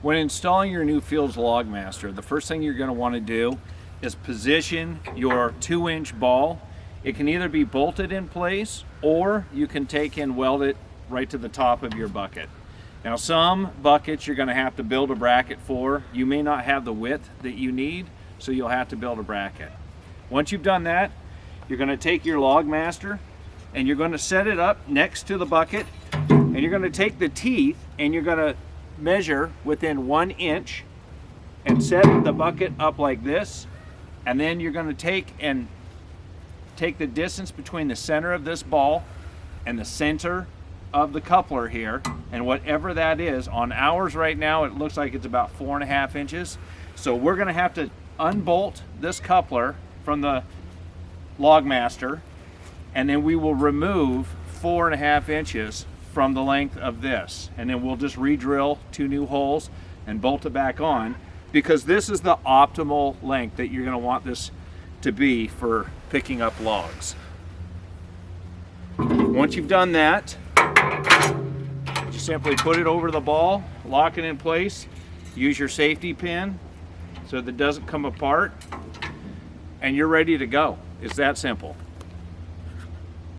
When installing your new Fields LogMaster, the first thing you're going to want to do is position your 2-inch ball. It can either be bolted in place or you can take and weld it right to the top of your bucket. Now some buckets you're going to have to build a bracket for. You may not have the width that you need, so you'll have to build a bracket. Once you've done that, you're going to take your LogMaster and you're going to set it up next to the bucket, and you're going to take the teeth and you're going to measure within 1 inch and set the bucket up like this, and then you're going to take the distance between the center of this ball and the center of the coupler here, and whatever that is. On ours right now it looks like it's about 4.5 inches, so we're going to have to unbolt this coupler from the LogMaster, and then we will remove 4.5 inches from the length of this, and then we'll just re-drill 2 new holes and bolt it back on, because this is the optimal length that you're going to want this to be for picking up logs. Once you've done that, you simply put it over the ball, lock it in place, use your safety pin so that it doesn't come apart, and you're ready to go. It's that simple.